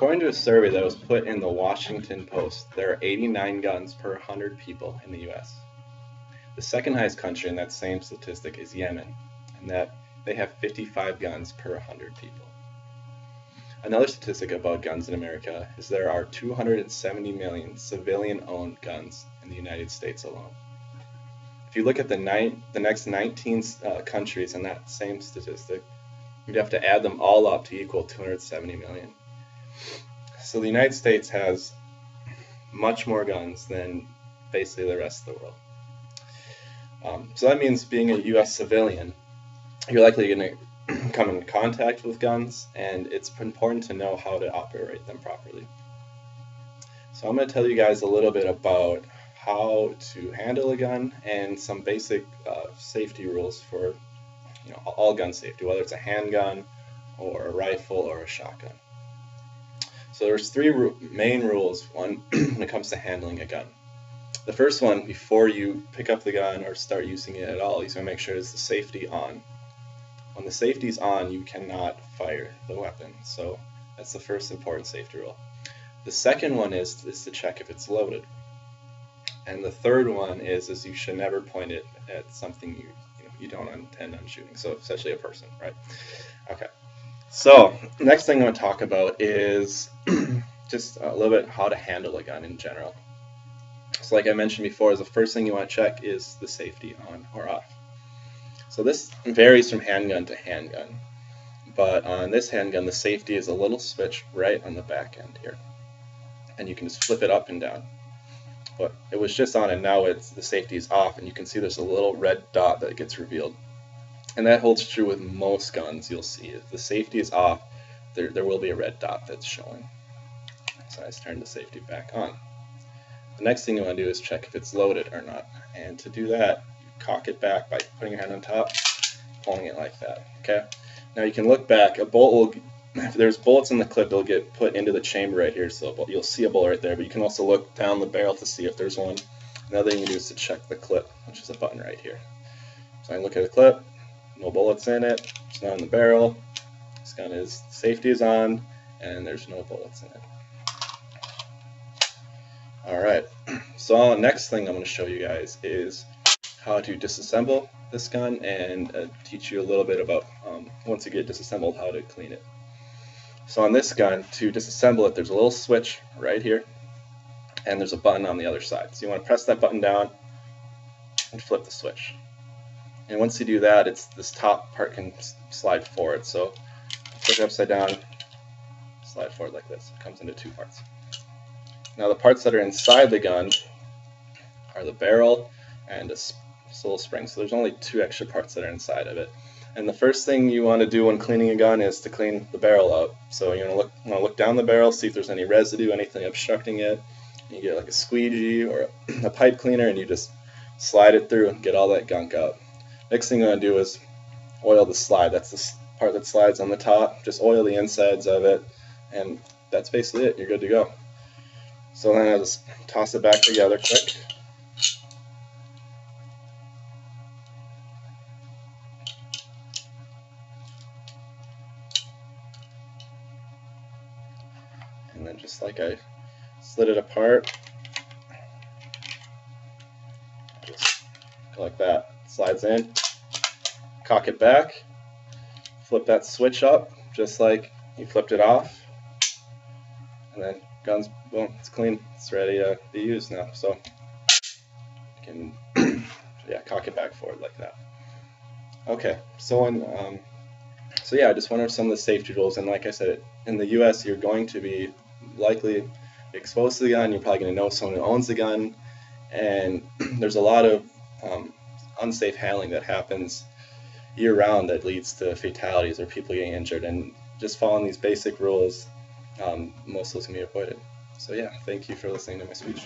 According to a survey that was put in the Washington Post, there are 89 guns per 100 people in the US. The second highest country in that same statistic is Yemen, and that they have 55 guns per 100 people. Another statistic about guns in America is there are 270 million civilian-owned guns in the United States alone. If you look at the next 19 countries in that same statistic, you'd have to add them all up to equal 270 million. So the United States has much more guns than basically the rest of the world. So that means being a US civilian, you're likely going to come in contact with guns, and it's important to know how to operate them properly. So I'm going to tell you guys a little bit about how to handle a gun and some basic safety rules for all gun safety, whether it's a handgun or a rifle or a shotgun. So there's three main rules when it comes to handling a gun. The first one, before you pick up the gun or start using it at all, you want to make sure is the safety on. When the safety's on, you cannot fire the weapon. So that's the first important safety rule. The second one is to check if it's loaded. And the third one is you should never point it at something you don't intend on shooting. So essentially a person, right? Okay. So next thing I'm going to talk about is just a little bit how to handle a gun in general. So like I mentioned before, the first thing you want to check is the safety on or off. So this varies from handgun to handgun, but on this handgun the safety is a little switch right on the back end here, and you can just flip it up and down. But it was just on, and now the safety is off, and you can see there's a little red dot that gets revealed. And that holds true with most guns. You'll see if the safety is off, there will be a red dot that's showing. So I just turned the safety back on. The next thing you want to do is check if it's loaded or not. And to do that, you cock it back by putting your hand on top, pulling it like that. Okay. Now you can look back. A bolt will, if there's bullets in the clip, they'll get put into the chamber right here. So you'll see a bullet right there. But you can also look down the barrel to see if there's one. Another thing you can do is to check the clip, which is a button right here. So I look at the clip. No bullets in it, it's not in the barrel, this gun is, safety is on, and there's no bullets in it. Alright, so next thing I'm going to show you guys is how to disassemble this gun and teach you a little bit about, once you get disassembled, how to clean it. So on this gun, to disassemble it, there's a little switch right here, and there's a button on the other side. So you want to press that button down and flip the switch. And once you do that, this top part can slide forward. So flip it upside down, slide forward like this. It comes into two parts. Now the parts that are inside the gun are the barrel and this little spring. So there's only two extra parts that are inside of it. And the first thing you want to do when cleaning a gun is to clean the barrel out. So you want to look down the barrel, see if there's any residue, anything obstructing it. You get like a squeegee or a pipe cleaner, and you just slide it through and get all that gunk out. Next thing you want to do is oil the slide. That's the part that slides on the top. Just oil the insides of it, and that's basically it. You're good to go. So then I'll just toss it back together quick. And then just like I slid it apart, just go like that. Slides in, cock it back, flip that switch up just like you flipped it off, and then gun's, boom, it's clean, it's ready to be used now. So you can cock it back forward like that. Okay, so I just went over some of the safety rules, and like I said, in the US you're going to be likely exposed to the gun. You're probably going to know someone who owns the gun, and there's a lot of unsafe handling that happens year-round that leads to fatalities or people getting injured, and just following these basic rules, most of those can be avoided. So yeah, thank you for listening to my speech.